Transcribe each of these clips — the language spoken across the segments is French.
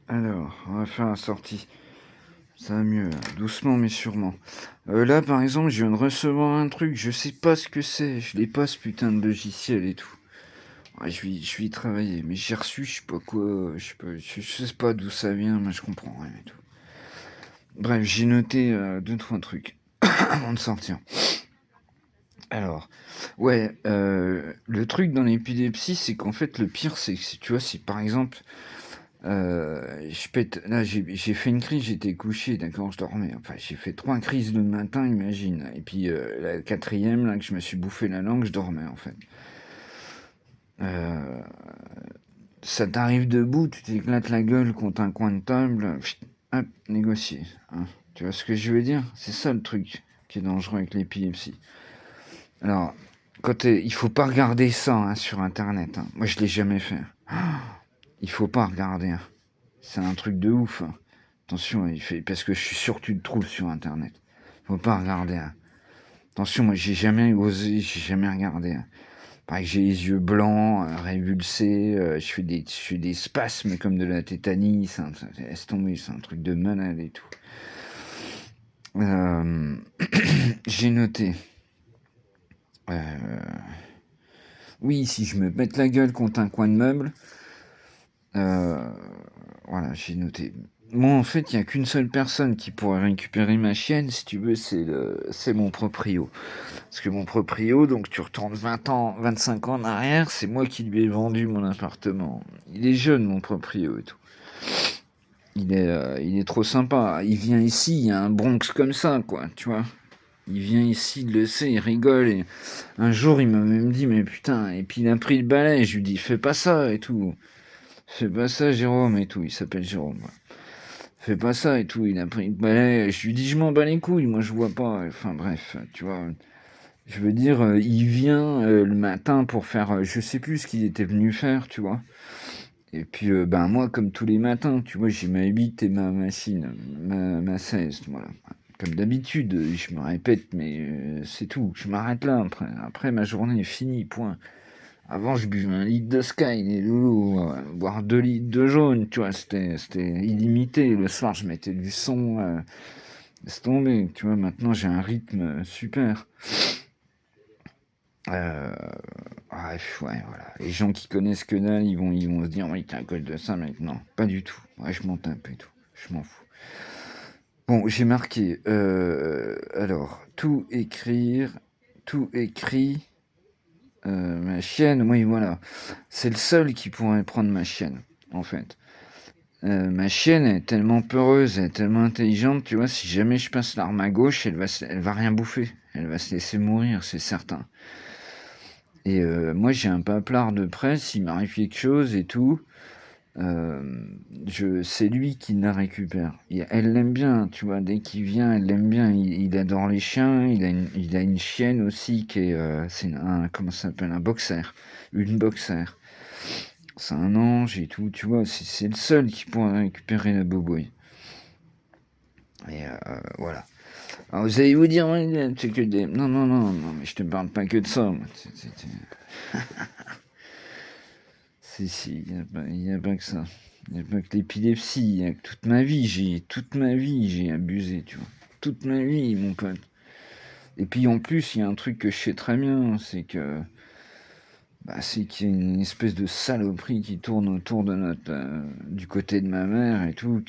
Alors, on va faire la sortie. Ça va mieux, là. Doucement mais sûrement. Là, par exemple, je viens de recevoir un truc, je sais pas ce que c'est. Je l'ai pas, ce putain de logiciel et tout. Ouais, je vais y travailler, mais j'ai reçu, je sais pas quoi, je sais pas d'où ça vient, mais je comprends rien et tout. Bref, j'ai noté 2-3 trucs avant de sortir. Alors, ouais, le truc dans l'épilepsie, c'est qu'en fait, le pire, c'est que, tu vois, si par exemple, je pète, là, j'ai fait une crise, j'étais couché, d'accord, je dormais. Enfin, j'ai fait 3 crises le matin, imagine. Et puis, la quatrième, là, que je me suis bouffé la langue, je dormais, en fait. Euh, Ça t'arrive debout, tu t'éclates la gueule contre un coin de table, hop, négocier. Hein. Tu vois ce que je veux dire? C'est ça le truc qui est dangereux avec l'épilepsie. Alors, il faut pas regarder ça hein, sur Internet. Hein. Moi, je l'ai jamais fait. Il faut pas regarder. Hein. C'est un truc de ouf. Hein. Attention, parce que je suis sûr que tu le trouves sur Internet. Faut pas regarder. Hein. Attention, moi, j'ai jamais osé, j'ai jamais regardé. Hein. Pareil que j'ai les yeux blancs, révulsés, je fais des spasmes comme de la tétanie, laisse tomber, c'est un truc de malade et tout. Euh, j'ai noté. Euh, oui, si je me pète la gueule contre un coin de meuble, euh, voilà, j'ai noté. Moi, en fait, il n'y a qu'une seule personne qui pourrait récupérer ma chienne, si tu veux, c'est mon proprio. Parce que mon proprio, donc tu retournes 20 ans, 25 ans en arrière, c'est moi qui lui ai vendu mon appartement. Il est jeune, mon proprio et tout. Il est trop sympa. Il vient ici, il y a un Bronx comme ça, quoi, tu vois. Il vient ici, il le sait, il rigole. Et un jour, il m'a même dit, mais putain, et puis il a pris le balai, je lui dis, fais pas ça et tout. Fais pas ça, Jérôme et tout. Il s'appelle Jérôme. Ouais. Fais pas ça et tout. Il a pris le balai. Je lui dis, je m'en bats les couilles, moi je vois pas. Enfin bref, tu vois. Je veux dire, il vient le matin pour faire, je sais plus ce qu'il était venu faire, tu vois. Et puis, ben moi, comme tous les matins, tu vois, j'ai ma bite et ma machine, ma ceste, voilà. Comme d'habitude, je me répète, mais c'est tout. Je m'arrête là après. Après, ma journée est finie, point. Avant, je buvais 1 litre de Sky, les loulous, boire 2 litres de jaune, tu vois, c'était illimité. Le soir, je mettais du son, laisse tomber, tu vois. Maintenant, j'ai un rythme super. Euh, Bref, ouais, voilà. Les gens qui connaissent que dalle, ils vont se dire, oui, t'es à cause de ça, mec. Non, pas du tout. Ouais, je m'en tape et tout. Je m'en fous. Bon, j'ai marqué, alors, tout écrit, ma chienne, oui, voilà. C'est le seul qui pourrait prendre ma chienne, en fait. Ma chienne est tellement peureuse, elle est tellement intelligente, tu vois, si jamais je passe l'arme à gauche, elle va rien bouffer. Elle va se laisser mourir, c'est certain. Et moi, j'ai un paplard de presse, il m'arrive quelque chose et tout. euh, c'est lui qui la récupère. Et elle l'aime bien, tu vois, dès qu'il vient, elle l'aime bien. Il adore les chiens, il a une chienne aussi qui est, comment ça s'appelle, un boxer, une boxer. C'est un ange et tout, tu vois, c'est le seul qui pourrait récupérer la bobouille. Et voilà. Alors vous allez vous dire, ouais, c'est que des... Non, non, non, non, mais je te parle pas que de ça. Moi. Si, il n'y a pas que ça. Il n'y a pas que l'épilepsie. Il y a que toute ma vie, j'ai abusé, tu vois. Toute ma vie, mon pote. Et puis en plus, il y a un truc que je sais très bien, c'est qu'il y a une espèce de saloperie qui tourne autour de du côté de ma mère et tout,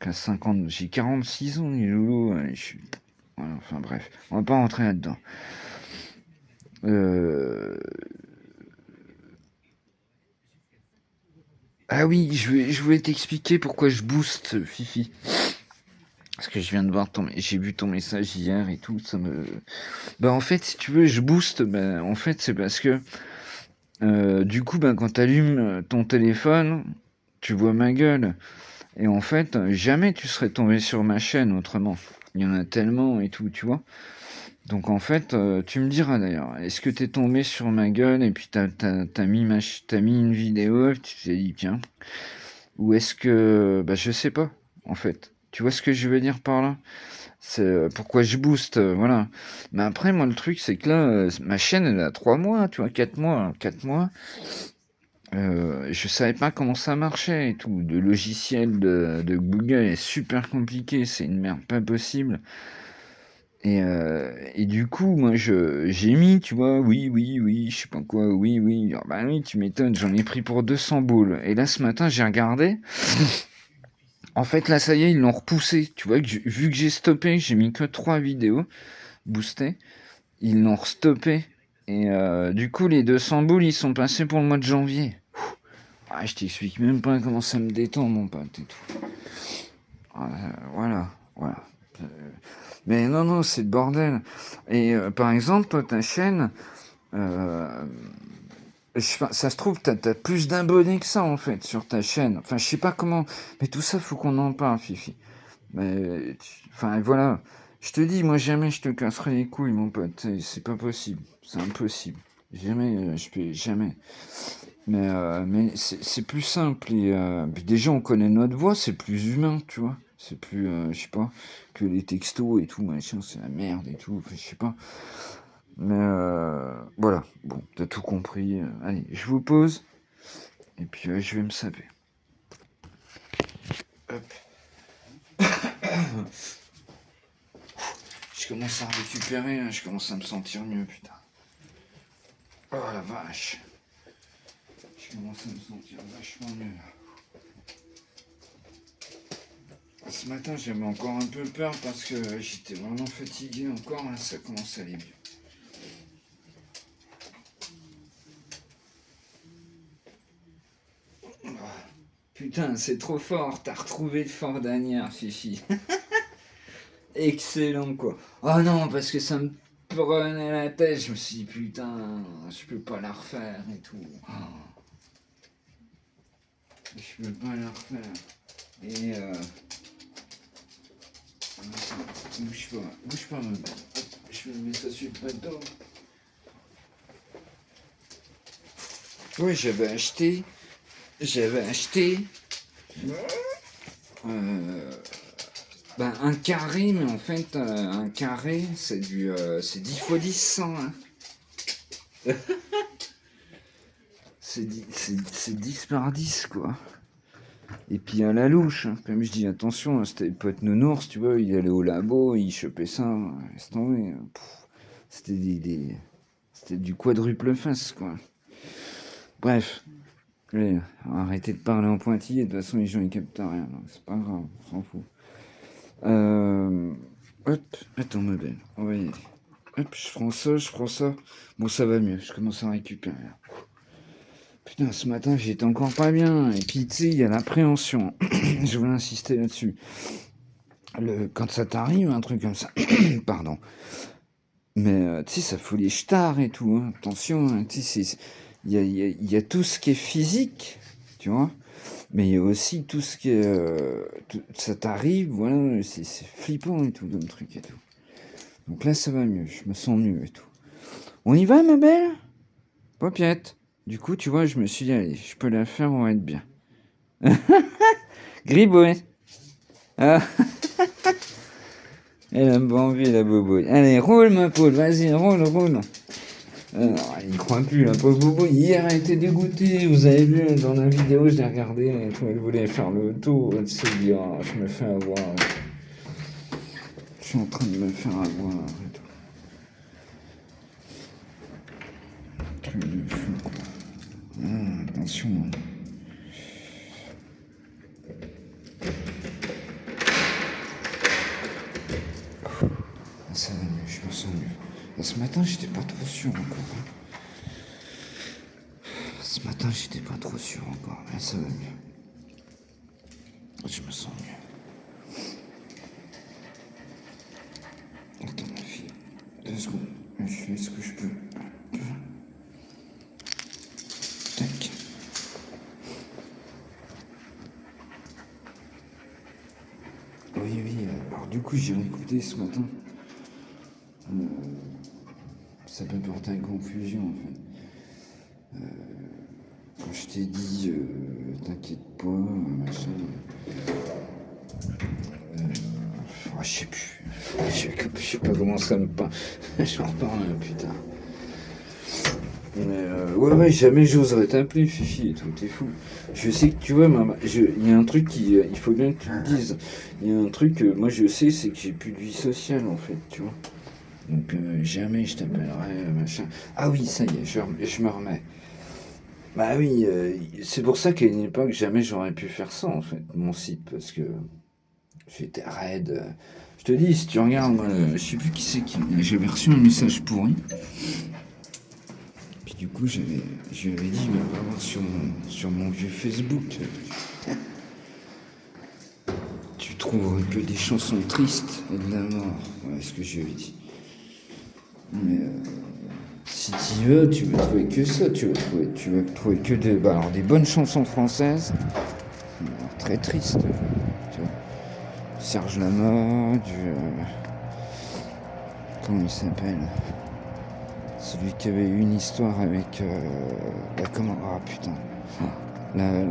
qu'à 50, j'ai 46 ans, les loulous, voilà, enfin bref, on va pas rentrer là-dedans. Euh, Ah oui, je voulais t'expliquer pourquoi je booste, Fifi. Parce que je viens de voir j'ai vu ton message hier et tout, ça me... Bah en fait, si tu veux, je booste, bah en fait, c'est parce que, du coup, bah quand t'allumes ton téléphone, tu vois ma gueule. Et en fait, jamais tu serais tombé sur ma chaîne autrement. Il y en a tellement et tout, tu vois. Donc en fait, tu me diras d'ailleurs, est-ce que t'es tombé sur ma gueule et puis t'as mis une vidéo et tu t'es dit, tiens, ou est-ce que... Bah je sais pas, en fait. Tu vois ce que je veux dire par là? C'est pourquoi je booste, voilà. Mais après, moi, le truc, c'est que là, ma chaîne, elle a 3 mois, tu vois, 4 mois. 4 mois. Je savais pas comment ça marchait et tout. Le logiciel de Google est super compliqué, c'est une merde pas possible. Et du coup, moi, j'ai mis, tu vois, oui, oui, oui, je sais pas quoi, oui, oui. Ah bah oui, tu m'étonnes, j'en ai pris pour 200 boules. Et là, ce matin, j'ai regardé. En fait, là, ça y est, ils l'ont repoussé. Tu vois, vu que j'ai stoppé, j'ai mis que 3 vidéos boostées. Ils l'ont restoppé. Et du coup, les 200 boules, ils sont passés pour le mois de janvier. Ah, je t'explique même pas comment ça me détend, mon pote, et tout. Voilà, voilà. Euh, Mais non, non, c'est le bordel. Et par exemple, toi, ta chaîne, euh, ça se trouve, t'as plus d'abonnés que ça, en fait, sur ta chaîne. Enfin, je sais pas comment. Mais tout ça, faut qu'on en parle, Fifi. Mais, enfin, voilà. Je te dis, moi, jamais je te casserai les couilles, mon pote. C'est pas possible. C'est impossible. Jamais, je peux, jamais. Mais c'est plus simple. Et puis déjà, on connaît notre voix, c'est plus humain, tu vois. C'est plus, je sais pas, que les textos et tout, machin, c'est la merde et tout. Enfin, je sais pas. Mais voilà, bon, t'as tout compris. Allez, je vous pose. Et puis je vais me saper. Hop. Je commence à récupérer, hein, je commence à me sentir mieux, putain. Oh la vache. Je commence à me sentir vachement mieux. Ce matin, j'avais encore un peu peur parce que j'étais vraiment fatigué encore. Là, ça commence à aller mieux. Oh, putain, c'est trop fort. T'as retrouvé le fort d'Anières, Fifi. Excellent, quoi. Oh non, parce que ça me prenait la tête. Je me suis dit, putain, je peux pas la refaire et tout. Oh, je peux pas la refaire. Et bouge pas, ma belle. Je vais mettre ça sur le plateau. Oui, j'avais acheté euh, ben, un carré, mais en fait, un carré, c'est 10 x 10 100. Hein. C'est 10 par 10, quoi. Et puis à la louche, hein. Comme je dis, attention, hein, c'était le pote nounours, tu vois, il allait au labo, il chopait ça, laisse tomber. C'était c'était du quadruple face, quoi. Bref, allez, arrêtez de parler en pointillé, de toute façon les gens ils captent rien, donc c'est pas grave, on s'en fout. Euh, hop, attends ma belle, on va y aller. Hop, je prends ça. Bon, ça va mieux, je commence à récupérer. Putain, ce matin j'étais encore pas bien, et puis tu sais, il y a l'appréhension. Je voulais insister là-dessus. Quand ça t'arrive, un truc comme ça, pardon. Mais tu sais, ça fout les stars et tout, hein. Attention, hein, tu sais, il y a tout ce qui est physique, tu vois. Mais il y a aussi tout ce qui est. Ça t'arrive, voilà, c'est flippant et tout, comme truc et tout. Donc là, ça va mieux, je me sens mieux et tout. On y va, ma belle? Paupiette. Du coup, tu vois, je me suis dit, allez, je peux la faire, on va être bien. Gribouille. Ah, elle a pas envie, la boboille. Allez, roule, ma poule, vas-y, roule, roule. Alors, il croit plus, la pauvre bobo. Hier, elle était dégoûtée. Vous avez vu dans la vidéo, je l'ai regardée. Elle voulait faire le tour. Elle s'est dit, oh, je me fais avoir. Je suis en train de me faire avoir. Et tout. Truc de fou, quoi. Ah, attention. Ah, ça va mieux, je me sens mieux. Et ce matin, j'étais pas trop sûr encore. Hein. Ce matin, j'étais pas trop sûr encore. Mais ça va mieux. Je me sens mieux. Attends, ma fille. 2 secondes. Je fais ce que je peux. Tac. Oui, oui. Alors, du coup, j'ai écouté ce matin. Ça peut porter à confusion, en fait. Quand je t'ai dit, t'inquiète pas, machin. Je sais plus. Je sais pas comment ça me parle. J'en reparle, putain. Mais ouais, jamais j'oserais t'appeler Fifi et tout, t'es fou. Je sais que tu vois, il y a un truc il faut bien que tu me dises. Il y a un truc, moi je sais, c'est que j'ai plus de vie sociale en fait, tu vois. Donc jamais je t'appellerai, machin. Ah oui, ça y est, je me remets. Bah oui, c'est pour ça qu'à une époque, jamais j'aurais pu faire ça en fait, mon site, parce que j'étais raide. Je te dis, si tu regardes, moi, je sais plus qui c'est qui. J'avais reçu un message pourri. Puis du coup, je lui avais dit, mais va voir sur mon vieux Facebook. Tu trouveras que des chansons tristes et de la mort. Voilà ce que je lui avais dit. Mais si tu veux, tu vas trouver que ça. Tu vas trouver que alors des bonnes chansons françaises, alors, très tristes. Tu vois. Serge Lama, comment il s'appelle? Celui qui avait eu une histoire avec comment, ah putain,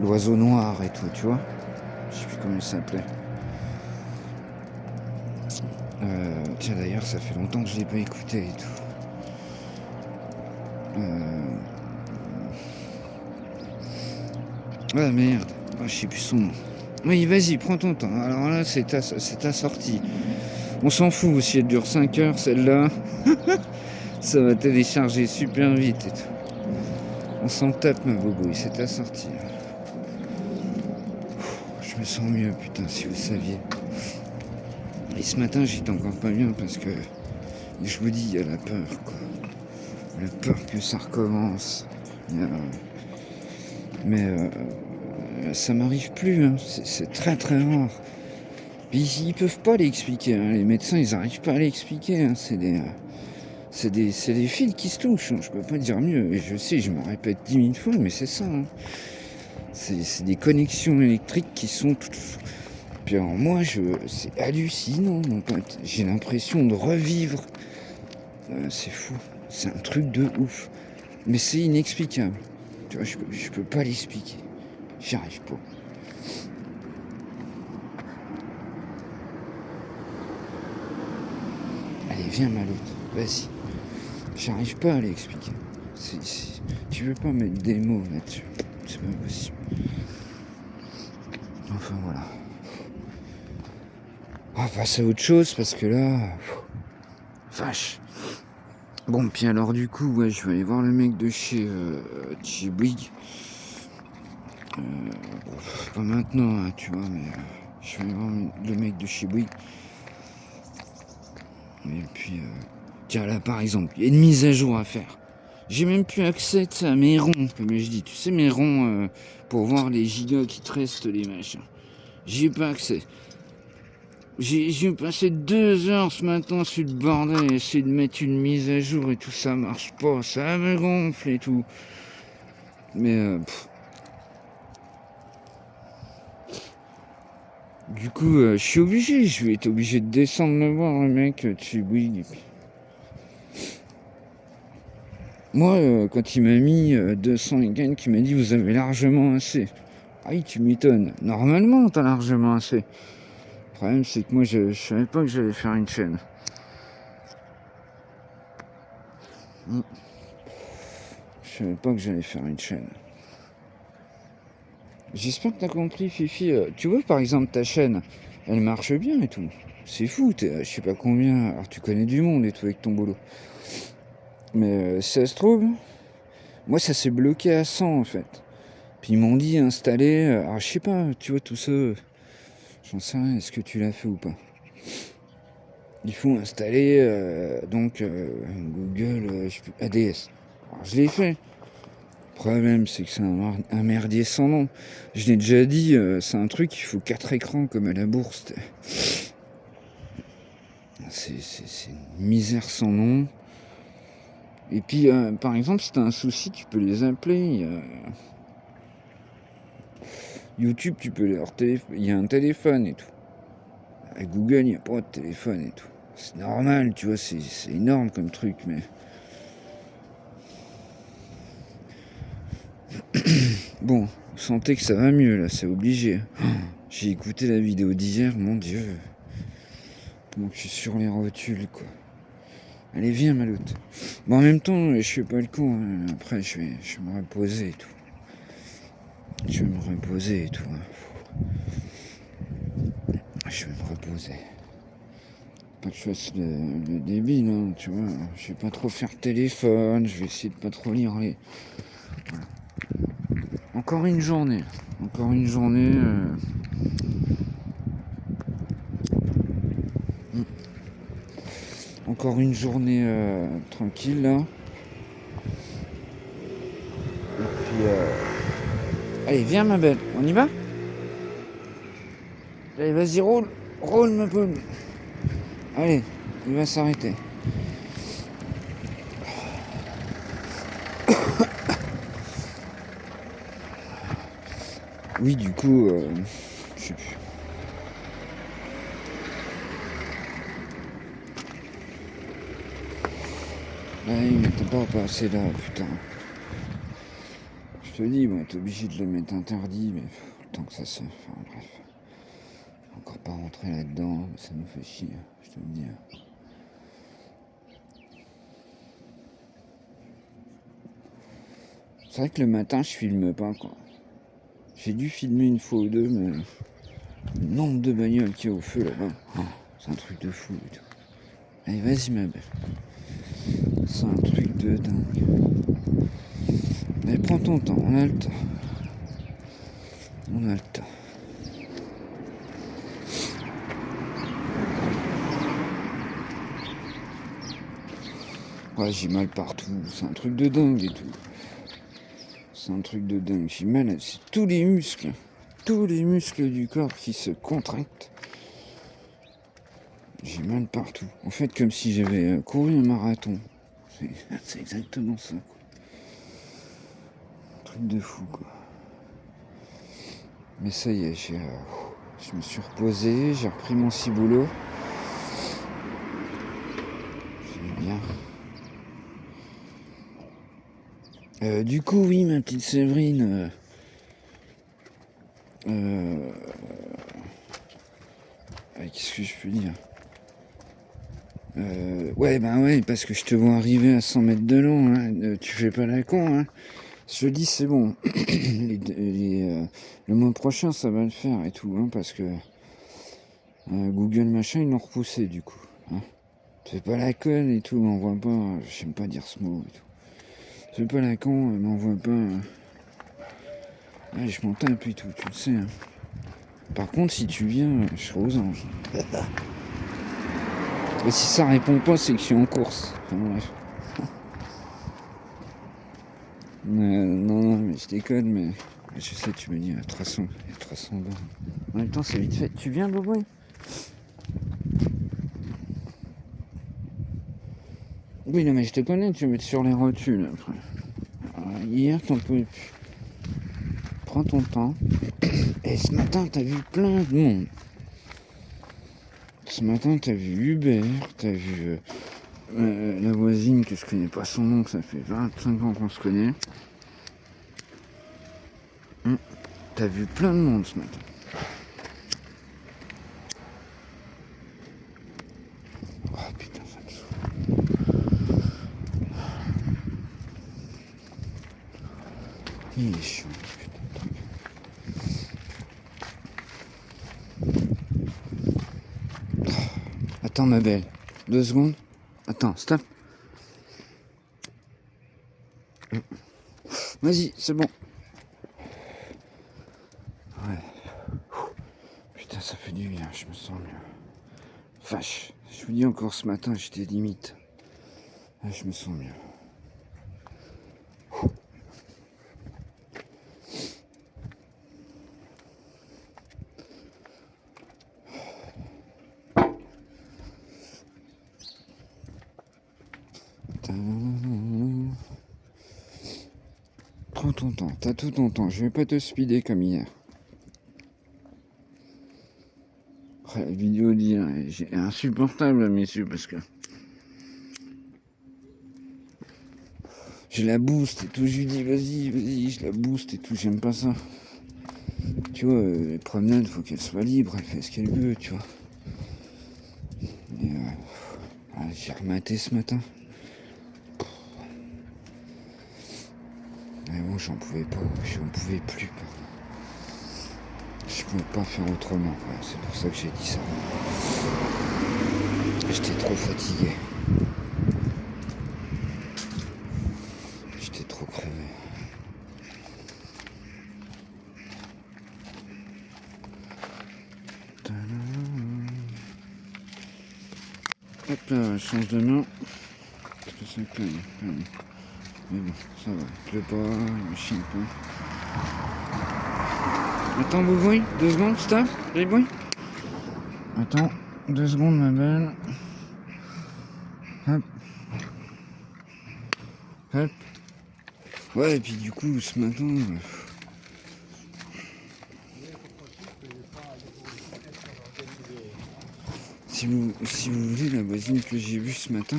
l'oiseau noir et tout, tu vois. Je sais plus comment il s'appelait. Tiens, d'ailleurs, ça fait longtemps que je l'ai pas écouté et tout. Ah merde, je sais plus son nom. Oui, vas-y, prends ton temps. Alors là, c'est ta sortie. On s'en fout si elle dure 5 heures, celle-là. Ça va télécharger super vite et tout. On s'en tape, ma bobo, c'est ta sortie. Je me sens mieux, putain, si vous saviez. Et ce matin, j'étais encore pas bien parce que je vous dis, il y a la peur, quoi. La peur que ça recommence. Mais ça m'arrive plus, hein. C'est très très rare. Puis ils peuvent pas l'expliquer, hein. Les médecins, ils arrivent pas à l'expliquer, hein. C'est des fils qui se touchent, hein. Je peux pas dire mieux. Et je sais, je me répète 10 000 fois, mais c'est ça, hein. C'est des connexions électriques qui sont toutes. Puis alors moi, c'est hallucinant, mon pote. J'ai l'impression de revivre. C'est fou. C'est un truc de ouf. Mais c'est inexplicable. Tu vois, je peux pas l'expliquer. J'y arrive pas. Allez, viens, Maloute. Vas-y. J'arrive pas à l'expliquer. Tu veux pas mettre des mots là-dessus. C'est pas possible. Enfin, voilà. On va passer à autre chose parce que là... Vache. Bon, puis alors du coup, ouais, je vais aller voir le mec de chez Bouygues. Pas maintenant, hein, tu vois, mais je vais aller voir le mec de chez Bouygues. Et puis, tiens, là, par exemple, il y a une mise à jour à faire. J'ai même plus accès à mes ronds, comme je dis. Tu sais, mes ronds pour voir les gigas qui te restent, les machins. J'y ai pas accès. J'ai passé 2 heures ce matin sur le bordel à essayer de mettre une mise à jour et tout ça marche pas. Ça me gonfle et tout. Mais du coup, je suis obligé. Je vais être obligé de descendre le voir, le mec de chez Bouygues. Moi, quand il m'a mis 200 et quelques, il m'a dit vous avez largement assez. Ah oui, tu m'étonnes. Normalement, t'as largement assez. Le problème, c'est que moi, je savais pas que j'allais faire une chaîne. Je savais pas que j'allais faire une chaîne. J'espère que t'as compris, Fifi. Tu vois, par exemple, ta chaîne, elle marche bien et tout. C'est fou, je sais pas combien. Alors, tu connais du monde et tout avec ton boulot. Mais si ça se trouve, moi, ça s'est bloqué à 100 en fait. Puis ils m'ont dit installer. Alors, je sais pas, tu vois, tout ça. J'en sais rien, est-ce que tu l'as fait ou pas? Il faut installer Google ADS. Alors, je l'ai fait. Le problème, c'est que c'est un merdier sans nom. Je l'ai déjà dit, c'est un truc, il faut 4 écrans comme à la bourse. C'est une misère sans nom. Et puis, par exemple, si t'as un souci, tu peux les appeler. YouTube, tu peux leur téléphoner. Il y a un téléphone et tout. À Google, il n'y a pas de téléphone et tout. C'est normal, tu vois, c'est énorme comme truc, mais... Bon, vous sentez que ça va mieux, là, c'est obligé. J'ai écouté la vidéo d'hier, mon Dieu. Donc je suis sur les rotules, quoi. Allez, viens, Maloute. Bon, en même temps, je fais pas le con. Hein. Après, je vais me reposer et tout. Je vais me reposer et tout. Hein. Je vais me reposer. Pas que je fasse le débile, hein, tu vois. Je vais pas trop faire téléphone. Je vais essayer de pas trop lire les... Voilà. Encore une journée. Encore une journée... Encore une journée tranquille, là. Et puis... Allez, viens, ma belle. On y va? Allez, vas-y, roule. Roule, ma poule. Allez, il va s'arrêter. Oui, du coup, je sais plus. Ouais, mais t'as pas passé là, putain. Je te dis, moi, t'es obligé de le mettre interdit, mais tant que ça se... Enfin, bref. Encore pas rentrer là-dedans, ça nous fait chier, je te le dis. C'est vrai que le matin, je filme pas, quoi. J'ai dû filmer une fois ou deux, mais le nombre de bagnoles qu'il y a au feu là-bas, c'est un truc de fou et tout. Allez, vas-y, ma belle. C'est un truc de dingue. Mais prends ton temps, on a le temps. On a le temps. Ouais, j'ai mal partout, c'est un truc de dingue et tout. C'est un truc de dingue, j'ai mal, c'est tous les muscles du corps qui se contractent. J'ai mal partout. En fait, comme si j'avais couru un marathon. C'est exactement ça, quoi. Un truc de fou, quoi. Mais ça y est, je me suis reposé, j'ai repris mon ciboulot. C'est bien. Du coup, oui, ma petite Séverine. Qu'est-ce que je peux dire? Ouais, parce que je te vois arriver à 100 mètres de long, hein. Tu fais pas la con, hein. Je dis, c'est bon. Le mois prochain, ça va le faire et tout, hein, parce que Google machin, ils l'ont repoussé, du coup. Hein. Tu fais pas la conne et tout, m'envoie pas. J'aime pas dire ce mot et tout. Tu fais pas la con, m'envoie pas. Allez, je m'en tape et tout, tu le sais. Hein. Par contre, si tu viens, je serai aux anges. Et si ça répond pas, c'est que je suis en course. Enfin, bref. Non, mais je déconne, mais je sais, tu me dis, il y a 300 bornes. En même temps, c'est vite fait. Tu viens, Bobo? Oui, non, mais je te connais, tu vas mettre sur les rotules après. Hier, t'en pouvais plus. Prends ton temps. Et ce matin, t'as vu plein de monde. Ce matin, t'as vu Hubert, t'as vu la voisine que je connais pas son nom, que ça fait 25 ans qu'on se connaît. T'as vu plein de monde ce matin. Oh putain, ça me saoule. Il est chiant, putain. Attends, ma belle. 2 secondes. Attends, stop. Vas-y, c'est bon. Ouais. Putain, ça fait du bien, je me sens mieux. Vache. Je vous dis encore ce matin, j'étais limite. Je me sens mieux. Prends ton temps, t'as tout ton temps, je vais pas te speeder comme hier. Après, la vidéo dit, c'est insupportable, messieurs, parce que je la booste et tout, je lui dis vas-y, je la booste et tout, j'aime pas ça. Tu vois, les promenades, faut qu'elle soit libre, elle fait ce qu'elle veut, tu vois. Mais j'ai rematé ce matin. Mais bon, j'en pouvais pas, j'en pouvais plus. Je pouvais pas faire autrement, quoi. C'est pour ça que j'ai dit ça. J'étais trop fatigué. J'étais trop crevé. Hop là, change de main. Parce que ça cogne. Mais bon, ça va. Il pleut pas, il me chie pas. Attends, Boubouille, 2 secondes, stop, Ribouille. Attends, 2 secondes, ma belle. Hop. Hop. Ouais, et puis du coup, ce matin... Si vous voulez, la voisine que j'ai vue ce matin,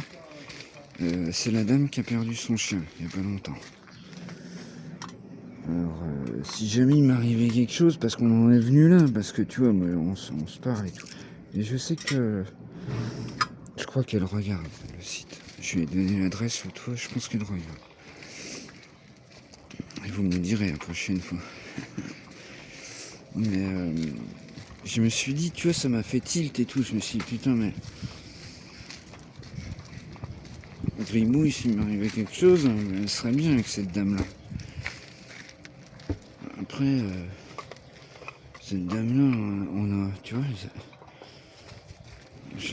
c'est la dame qui a perdu son chien, il n'y a pas longtemps. Alors, si jamais il m'arrivait quelque chose, parce qu'on en est venu là, parce que tu vois, on se parle et tout. Et je sais que... Je crois qu'elle regarde le site. Je lui ai donné l'adresse ou toi, je pense qu'elle regarde. Et vous me direz la prochaine fois. Mais je me suis dit, tu vois, ça m'a fait tilt et tout. Je me suis dit, putain, mais... Grimouille, s'il m'arrivait quelque chose, elle serait bien avec cette dame-là. Après, cette dame-là, on a... Tu vois, je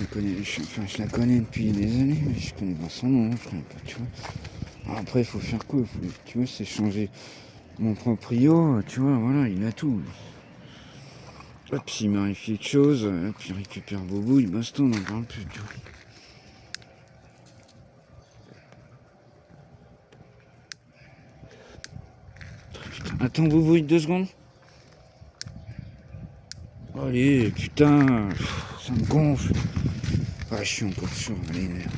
la connais depuis des années, mais je connais pas son nom, je connais pas, tu vois. Après, il faut faire quoi? Tu vois, c'est changer mon proprio, tu vois, voilà, il a tout. Hop, s'il m'arrive quelque chose, hop, il récupère Bobo, il baston, on n'en parle plus, tu vois. Putain, attends, Bobo, 2 secondes. Allez, putain, ça me gonfle. Ah, je suis encore chaud, allez, merde.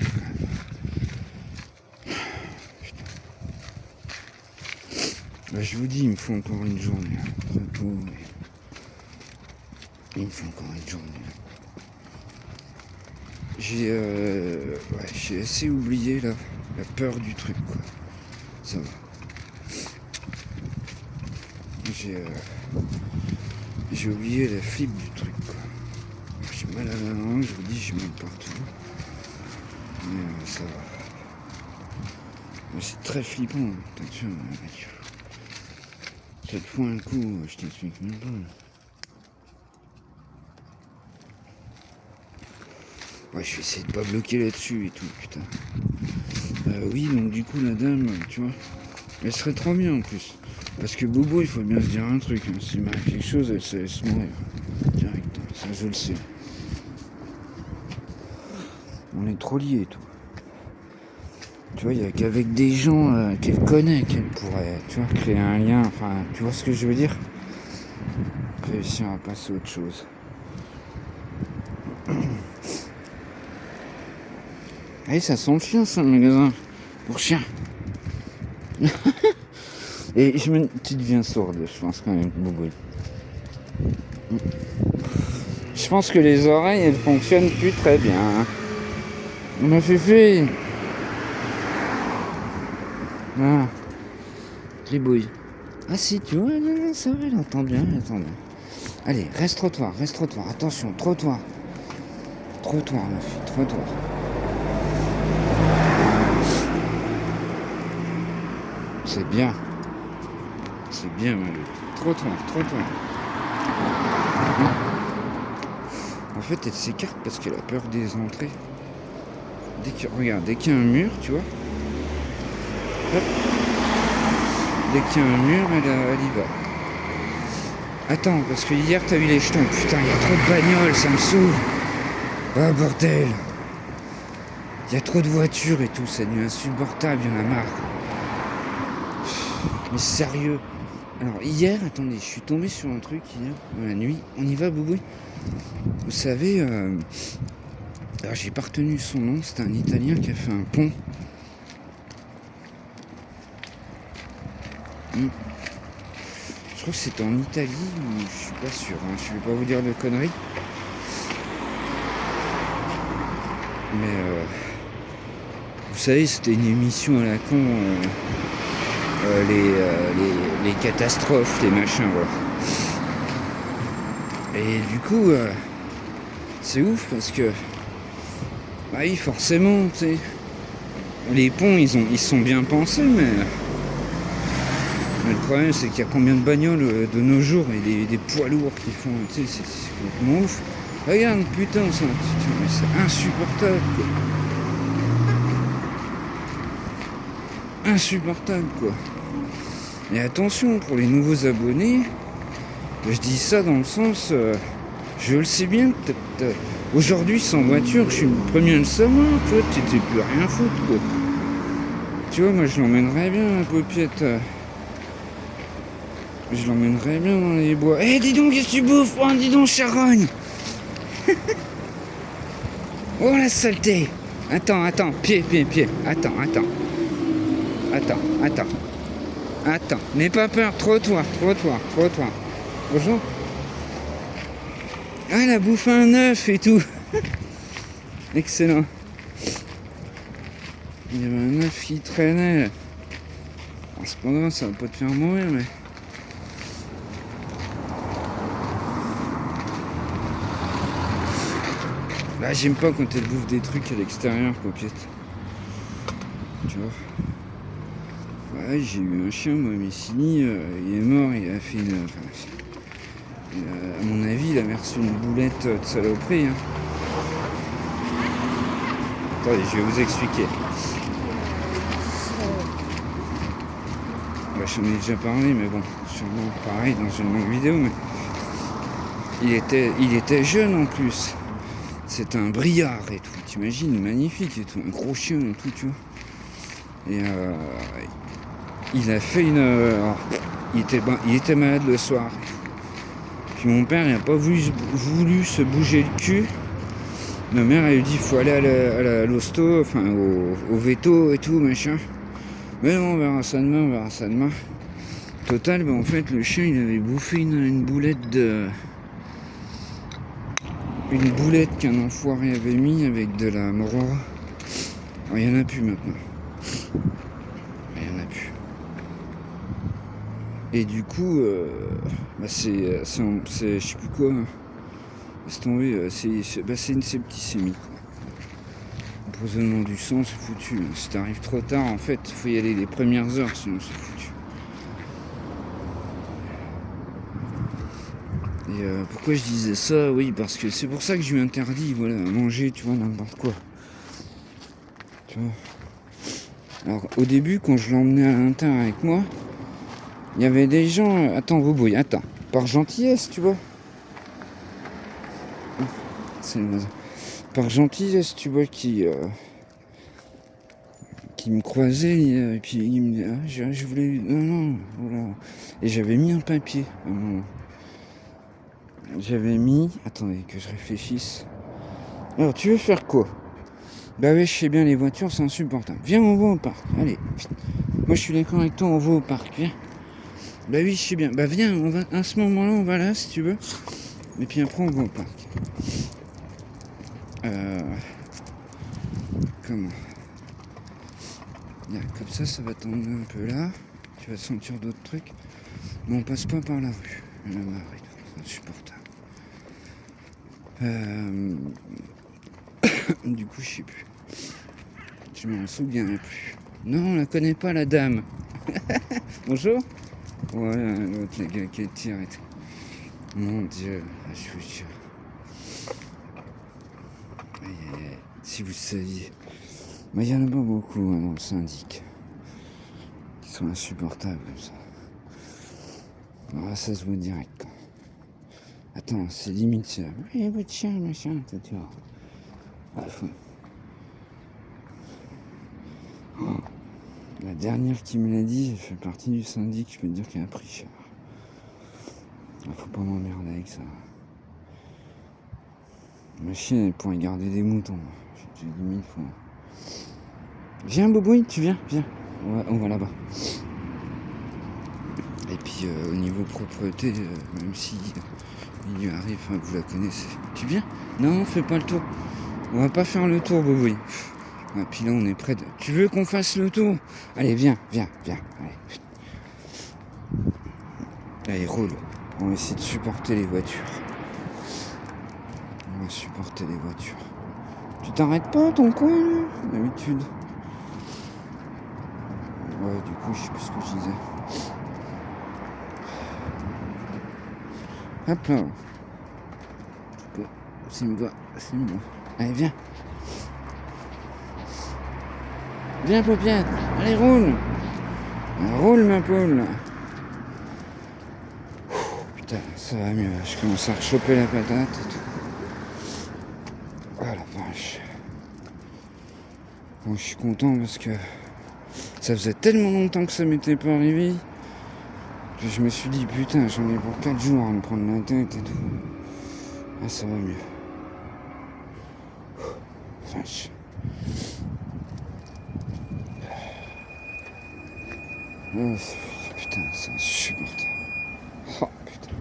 Bah, je vous dis, il me faut encore une journée. Il me faut encore une journée. J'ai assez oublié là, la peur du truc, quoi. Ça va. J'ai oublié la flip du truc, quoi. J'ai mal à la main, je vous dis, j'ai mal partout. Mais ça va. Mais c'est très flippant, attention. Cette fois un coup, je t'explique même pas. Ouais, je vais essayer de pas bloquer là-dessus et tout, putain. Oui, donc du coup, la dame, tu vois, elle serait trop bien en plus. Parce que Bobo, il faut bien se dire un truc. Hein. S'il m'arrive quelque chose, elle se laisse mourir. Direct, ça je le sais. On est trop liés et tout. Tu vois, il n'y a qu'avec des gens qu'elle connaît qu'elle pourrait, tu vois, créer un lien. Enfin, tu vois ce que je veux dire? Réussir à passer à autre chose. Allez, ça sent le chien, ça, le magasin. Pour chien. Et tu deviens sourde, je pense quand même, Bobo. Je pense que les oreilles, elles fonctionnent plus très bien. On m'a fait. Ah. Gribouille. Ah si, tu vois, non, ça va, elle entend bien, Allez, reste trottoir. Attention, trottoir. Trottoir, ma fille, trottoir. C'est bien, ma fille. Trottoir. En fait, elle s'écarte parce qu'elle a peur des entrées. Dès qu'il y a un mur, tu vois. Hop. Dès qu'il y a un mur, elle y va. Attends, parce que hier, t'as eu les jetons. Putain, il y a trop de bagnoles, ça me saoule. Ah, bordel. Il y a trop de voitures et tout, ça devient insupportable, il y en a marre. Mais sérieux. Alors, hier, attendez, je suis tombé sur un truc hier, dans la nuit. On y va, Boubou? Vous savez, alors j'ai pas retenu son nom, c'était un Italien qui a fait un pont. Je crois que c'était en Italie, mais je suis pas sûr, hein. Je vais pas vous dire de conneries. Mais savez, c'était une émission à la con, les catastrophes, les machins, voilà. Et du coup, c'est ouf parce que, bah oui, forcément, tu sais, les ponts, ils sont bien pensés, mais le problème, c'est qu'il y a combien de bagnoles de nos jours et des poids lourds qui font, tu sais, c'est complètement ouf. Regarde, putain, c'est insupportable, quoi. Insupportable, quoi. Et attention, pour les nouveaux abonnés, je dis ça dans le sens, je le sais bien, aujourd'hui sans voiture, je suis le premier à le savoir, toi, t'étais plus rien foutre, quoi. Tu vois, moi je l'emmènerais bien, la paupiette. Je l'emmènerais bien dans les bois. Eh, dis donc, qu'est-ce que tu bouffes? Oh, dis donc, charogne. Oh, la saleté. Attends, pied. Attends. N'aie pas peur, trottoir. Bonjour. Ah, elle a bouffé un œuf et tout. Excellent. Il y avait un œuf qui traînait. Bon, c'est pas grave, ça va pas te faire mourir, mais... Là, j'aime pas quand elle bouffe des trucs à l'extérieur, coquette. Tu vois. Ouais, j'ai eu un chien, moi, Messini, il est mort, il a fait une... à mon avis, il a reçu une boulette de saloperie. Hein. Attendez, je vais vous expliquer. Bah, j'en ai déjà parlé, mais bon, sûrement pareil dans une longue vidéo, mais... Il était jeune en plus. C'est un briard et tout, t'imagines, magnifique et tout, un gros chien et tout, tu vois. Et il a fait une... il était malade le soir. Puis mon père, il n'a pas voulu se bouger le cul. Ma mère, elle lui dit, il faut aller à l'hosto, enfin au veto et tout, machin. Mais non, on verra ça demain. Total, bah, en fait, le chien, il avait bouffé une boulette de... Une boulette qu'un enfoiré avait mis avec de la morora. Alors, il n'y en a plus maintenant. Et du coup, bah c'est je sais plus quoi. Laisse tomber, c'est une septicémie. Empoisonnement du sang, c'est foutu. Si t'arrives trop tard, en fait, il faut y aller les premières heures, sinon c'est foutu. Et pourquoi je disais ça? Oui, parce que c'est pour ça que je lui interdis, voilà, à manger, tu vois, n'importe quoi. Tu vois. Alors, au début, quand je l'emmenais à l'intérieur avec moi, il y avait des gens... Attends, Boubouille, attends. Par gentillesse, tu vois. C'est le voisin. Par gentillesse, tu vois, qui me croisait et puis il me dit je voulais... Non, voilà. Et j'avais mis un papier à un moment. J'avais mis... Attendez, que je réfléchisse. Alors, tu veux faire quoi? Bah ouais, je sais bien, les voitures, c'est insupportable. Viens, on va au parc. Allez. Moi, je suis d'accord avec toi, on va au parc. Viens. Bah oui, je sais bien. Bah viens, on va... à ce moment-là, on va là, si tu veux. Et puis après, on va au parc. Comment? Bien, comme ça va t'emmener un peu là. Tu vas sentir d'autres trucs. Mais on passe pas par la rue. La marée, c'est insupportable. Du coup, je sais plus. Je m'en souviens plus. Non, on la connaît pas, la dame. Bonjour. Voilà, l'autre, les gars qui tire et tout. Mon Dieu, je vous jure. Aïe. Si vous saviez. Mais il y en a pas beaucoup hein, dans le syndic. Qui sont insupportables comme ça. Alors ça se voit direct. Quoi. Attends, c'est limite ça. Oui, votre chien, machin, tu vois. Ah, Oh. La dernière qui me l'a dit, elle fait partie du syndic, je peux te dire qu'elle a pris cher. Il faut pas m'emmerder avec ça. Ma chienne, elle pourrait garder des moutons. J'ai dit 1000 fois. Viens, Boubouille, tu viens. On va là-bas. Et puis, au niveau propreté, même si il lui arrive, vous la connaissez. Tu viens? Non, fais pas le tour. On va pas faire le tour, Boubouille. Ah, puis là, on est près de... Tu veux qu'on fasse le tour? Allez, viens. Allez. Allez, roule. On va essayer de supporter les voitures. Tu t'arrêtes pas, ton coin, là, d'habitude? Ouais, du coup, je sais plus ce que je disais. Hop là. C'est une voie. Allez, viens. Viens, paupiette. Allez, roule. Roule, ma poule. Putain, ça va mieux. Je commence à rechoper la patate et tout. Oh la vache. Bon, je suis content parce que ça faisait tellement longtemps que ça m'était pas arrivé. Que je me suis dit, putain, j'en ai pour 4 jours à me prendre la tête et tout. Ah, ça va mieux. Vache. Oh, putain, c'est insupportable. Oh putain.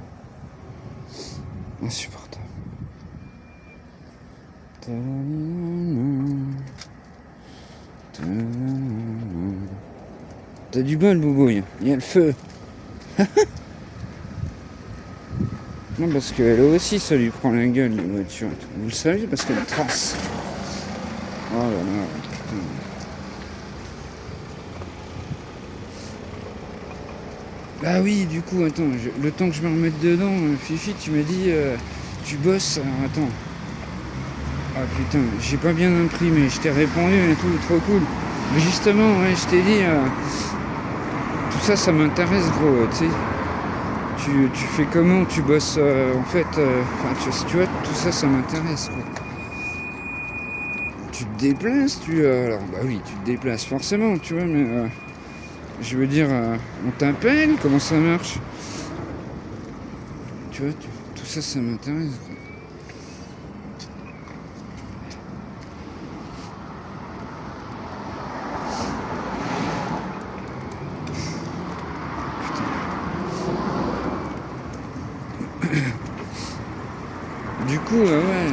Insupportable. T'as du bol, Boubouille. Il y a le feu. Non, parce qu'elle aussi, ça lui prend la gueule, les voitures. Vous le savez, parce qu'elle trace. Oh là là, putain. Ah oui, du coup, attends, le temps que je me remette dedans, Fifi, tu m'as dit, tu bosses, alors attends. Ah putain, j'ai pas bien imprimé, je t'ai répondu et tout, trop cool. Mais justement, ouais, je t'ai dit, tout ça, ça m'intéresse, gros, tu sais. Tu fais comment, tu bosses, en fait, tu vois, tout ça, ça m'intéresse, quoi. Tu te déplaces, alors, bah oui, tu te déplaces forcément, tu vois, mais... je veux dire, on t'appelle, comment ça marche? Tu vois, tout ça, ça m'intéresse, quoi. Du coup, ouais,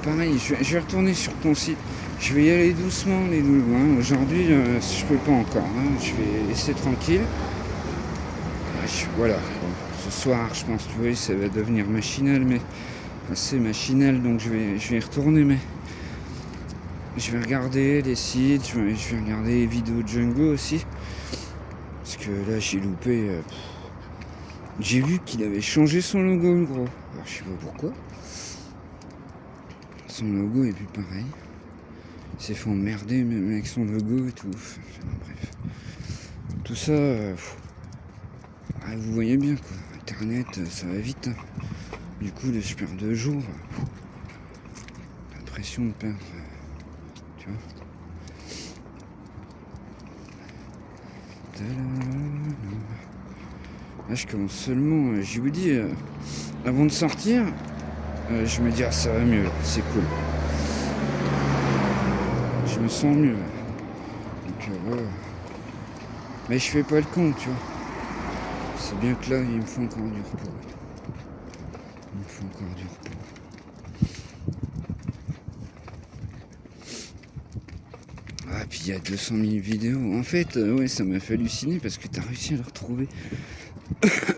pareil, je vais retourner sur ton site. Je vais y aller doucement, les loulous. Hein. Aujourd'hui, je peux pas encore. Hein. Je vais laisser tranquille. Voilà. Bon, ce soir, je pense, tu vois, ça va devenir machinal, mais assez machinal, donc je vais y retourner, mais je vais regarder les sites, je vais regarder les vidéos de Django aussi. Parce que là, j'ai loupé. J'ai vu qu'il avait changé son logo, le gros. Alors, je sais pas pourquoi. Son logo est plus pareil. Il s'est fait emmerder même avec son logo et tout. Enfin, bref. Tout ça, vous voyez bien quoi. Internet, ça va vite. Hein. Du coup, là, je perds 2 jours. L'impression de perdre. Tu vois. Là, je commence seulement. Je vous dis, avant de sortir, je me dis, ah, ça va mieux, c'est cool. Je me sens mieux. Donc, voilà. Mais je fais pas le compte, tu vois. C'est bien que là, il me faut encore du repos. Ah, puis il y a 200 000 vidéos. En fait, ouais, ça m'a fait halluciner parce que t'as réussi à le retrouver.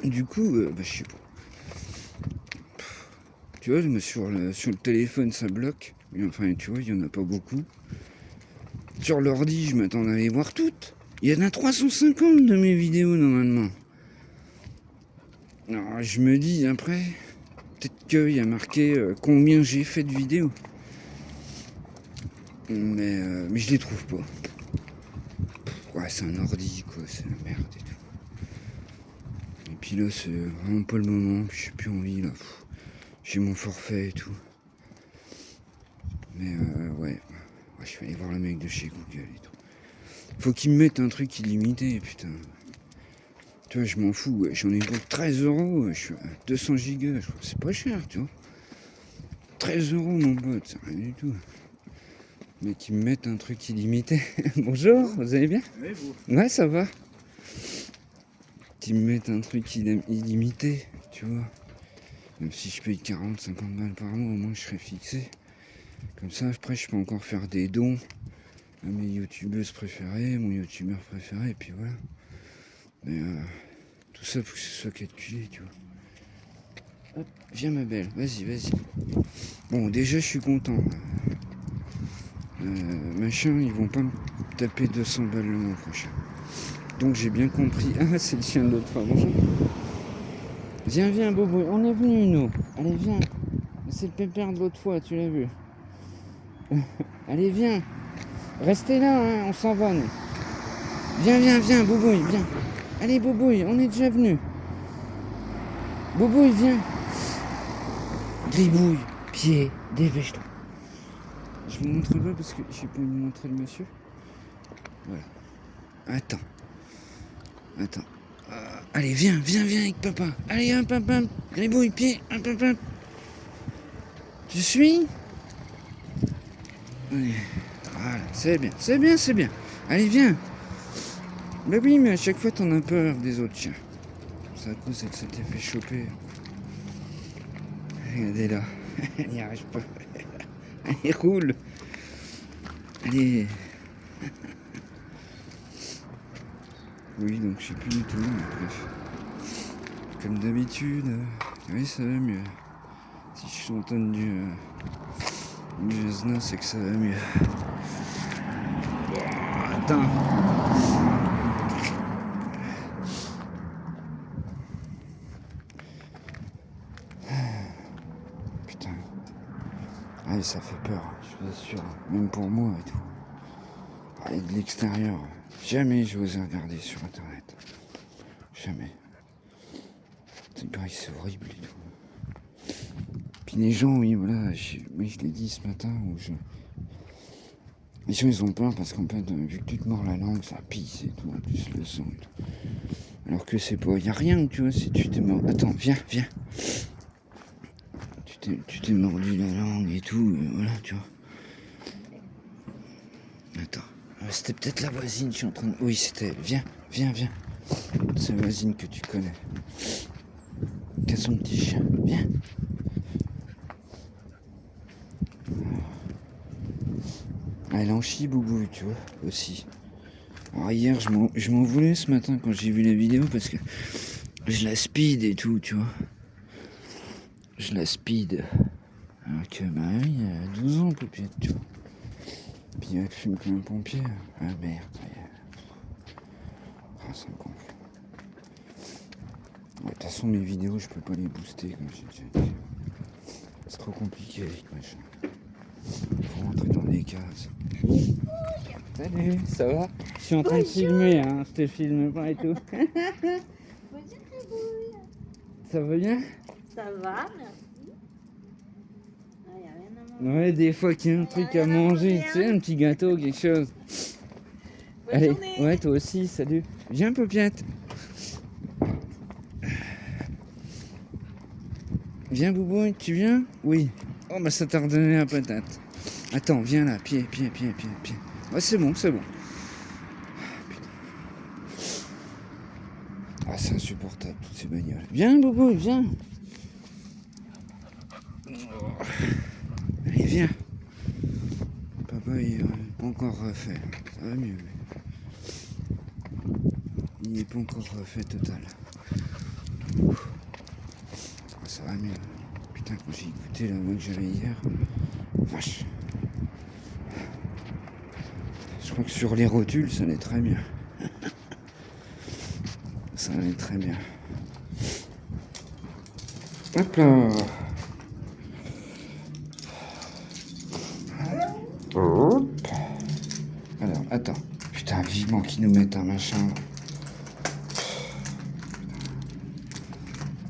Du coup, je sais pas. Tu vois, sur le téléphone, ça bloque. Enfin, tu vois, il y en a pas beaucoup. Sur l'ordi, je m'attends à les voir toutes. Il y en a 350 de mes vidéos, normalement. Alors, je me dis, après, peut-être qu'il y a marqué combien j'ai fait de vidéos. Mais je les trouve pas. Ouais, c'est un ordi, quoi, c'est la merde et tout. Et puis là, c'est vraiment pas le moment, j'ai plus envie, là. J'ai mon forfait et tout. Mais ouais, je vais aller voir le mec de chez Google et tout. Faut qu'il me mette un truc illimité, putain. Tu vois, je m'en fous, ouais. J'en ai pour 13 €, je suis à 200 gigas, je crois. C'est pas cher, tu vois. 13 € mon pote, c'est rien du tout. Mais qu'ils me mettent un truc illimité. Bonjour, vous allez bien? Oui, vous. Ouais, ça va. Qu'ils me mettent un truc illimité, tu vois. Même si je paye 40, 50 balles par mois, au moins je serais fixé. Comme ça, après, je peux encore faire des dons à mes youtubeuses préférées, mon youtubeur préféré, et puis voilà. Mais tout ça, faut que ce soit calculé, tu vois. Hop, viens ma belle, vas-y. Bon, déjà, je suis content. Machin, ils vont pas me taper 200 balles le mois prochain. Donc j'ai bien compris. Ah, c'est le chien de l'autre fois, bonjour. Viens, Bobo, on est venu, nous. Allez, viens. C'est le pépère de l'autre fois, tu l'as vu. Allez, viens. Restez là, hein, on s'en va, nous. Viens, Boubouille, viens. Allez, Boubouille, on est déjà venu. Boubouille, viens. Gribouille, pied, dépêche-toi. Je vous montre pas parce que j'ai pas envie de montrer le monsieur. Voilà. Attends. Allez, viens avec papa. Allez, hop, gribouille, pied, hop. Tu suis? Allez. Voilà, c'est bien. Allez, viens. Bah oui, mais à chaque fois, t'en as peur des autres chiens. C'est à cause qu'elle s'était fait choper. Regardez là. Elle n'y arrive pas. Allez, roule. Allez. Oui, donc je sais plus du tout, mais bref. Comme d'habitude, oui, ça va mieux. Si je suis entendu du Jasna, c'est que ça va mieux. Attends. Putain. Ah, ça fait peur, je vous assure. Même pour moi et tout. Et de l'extérieur, jamais je osais regarder sur internet. Jamais. C'est pareil, c'est horrible et tout. Puis les gens, oui, voilà, je l'ai dit ce matin, les gens ils ont peur parce qu'en fait, vu que tu te mords la langue, ça pisse et tout, en plus le sang et tout. Alors que c'est pas, y a rien, tu vois, si tu t'es mort. Attends, viens. Tu t'es mordu la langue et tout, voilà, tu vois. Attends, c'était peut-être la voisine, je suis en train de... Oui, c'était elle, viens. C'est la voisine que tu connais. Qui a son petit chien, viens. Elle en chie, Boubou, tu vois, aussi. Alors hier, je m'en voulais ce matin quand j'ai vu la vidéo parce que je la speed et tout, tu vois. Je la speed. Alors que, bah oui, elle a 12 ans, Poupette, tu vois. Puis elle fume comme un pompier. Ah merde, ah, ça me gonfle. De toute façon, mes vidéos, je peux pas les booster, comme j'ai déjà dit. C'est trop compliqué avec machin. Faut rentrer dans des cases. Salut, ça va? Je suis en train de filmer, hein, je te filme pas et tout. Ça va bien? Ça va, merci. Ah, y a rien à manger. Ouais, des fois qu'il y a un truc à manger, tu sais, un petit gâteau, quelque chose. Allez, journée. ouais, toi aussi, salut. Viens, Paupiette. Viens, Boubou, tu viens? Oui. Oh, bah ça t'a redonné la patate. Attends, viens là, pied. Ouais, c'est bon. Putain. Ah, c'est insupportable, toutes ces bagnoles. Viens, Boubou, viens. Allez, viens. Papa, il n'est pas encore refait. Ça va mieux. Il n'est pas encore refait total. Ça va mieux. Putain, quand j'ai écouté la voix que j'avais hier, vache. Je crois que sur les rotules, ça allait très bien. Ça allait très bien. Hop là. Hop. Alors, attends. Putain, vivement qu'ils nous mettent un machin.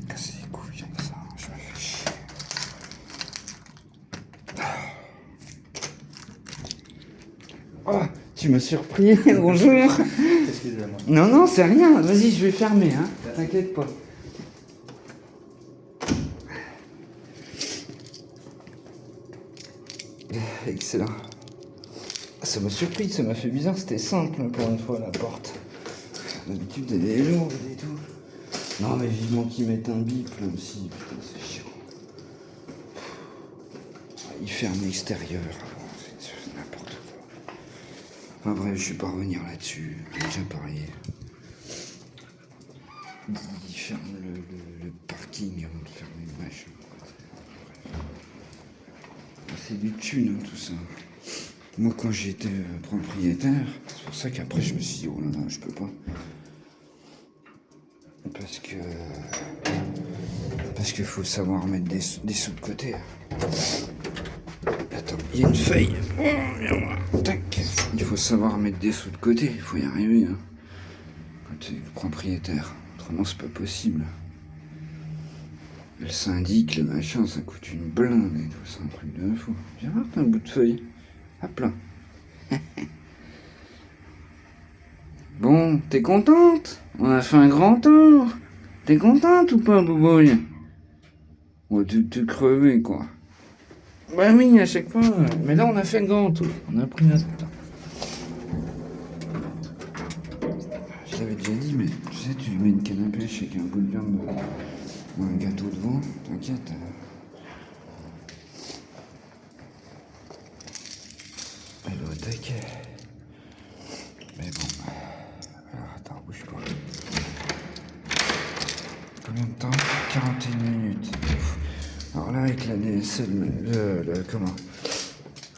Casser les couilles avec ça, je me fais chier. Oh, tu m'as surpris. Bonjour. Excusez-moi. Non, c'est rien. Vas-y, je vais fermer, hein. T'inquiète pas. Excellent. Ça m'a surpris, ça m'a fait bizarre. C'était simple pour une fois la porte. D'habitude, elle est lourde et tout. Non, mais vivement qu'ils mettent un bip là aussi. Putain, c'est chiant. Il ferme l'extérieur. C'est n'importe quoi. Enfin bref, je vais pas revenir là-dessus. J'ai déjà parlé. Il ferme le parking avant de fermer le machin. C'est du thune, hein, tout ça. Moi, quand j'étais propriétaire, c'est pour ça qu'après je me suis dit, oh là là, je peux pas. Parce que faut savoir mettre des sous de côté. Attends, il y a une feuille. Oh, viens voir. Tac. Il faut savoir mettre des sous de côté, il faut y arriver. Hein. Quand tu es propriétaire, autrement c'est pas possible. Le syndic, le machin, ça coûte une blinde et tout, c'est un truc de fou. Viens voir, t'as un bout de feuille. Hop là. Bon, t'es contente? On a fait un grand tour. T'es contente ou pas, Boubouille? Ouais, t'es crevé, quoi. Bah oui, à chaque fois. Mais là, on a fait le grand tour. On a pris notre temps. Je l'avais déjà dit, mais tu sais, tu lui mets une canne à pêche avec un bout de viande ou un gâteau devant, t'inquiète. Elle est au taquet. Mais bon. Alors, attends, bouge pas. Combien de temps? 41 minutes. Alors là, avec la DSL, comment?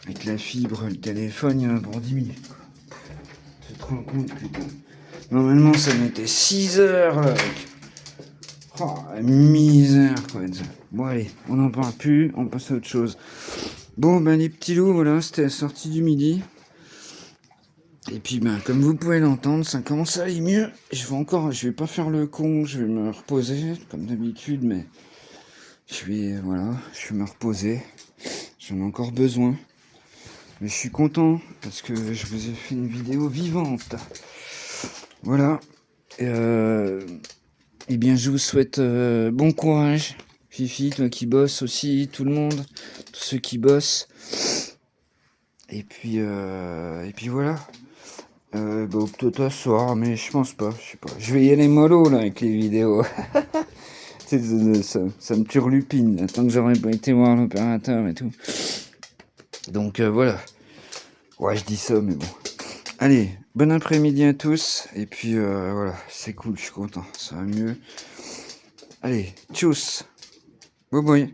Avec la fibre, le téléphone, il y en a pour 10 minutes. Quoi. Tu te rends compte, putain. Normalement, ça mettait 6 heures, là. Oh, la misère, quoi. Bon, allez, on n'en parle plus, on passe à autre chose. Bon, ben, les petits loups, voilà, c'était la sortie du midi. Et puis, ben, comme vous pouvez l'entendre, ça commence à aller mieux. Je vais pas faire le con, je vais me reposer, comme d'habitude, mais je vais me reposer. J'en ai encore besoin. Mais je suis content, parce que je vous ai fait une vidéo vivante. Voilà. Eh bien, je vous souhaite bon courage. Fifi, toi qui bosses aussi, tout le monde, tous ceux qui bossent. Et puis voilà. Peut-être à soir, mais je pense pas, je sais pas. Je vais y aller mollo là avec les vidéos. ça me turlupine, là, tant que j'aurais pas été voir l'opérateur et tout. Donc voilà. Ouais, je dis ça, mais bon. Allez, bon après-midi à tous. Et puis voilà, c'est cool, je suis content, ça va mieux. Allez, tchuss. Bye bye.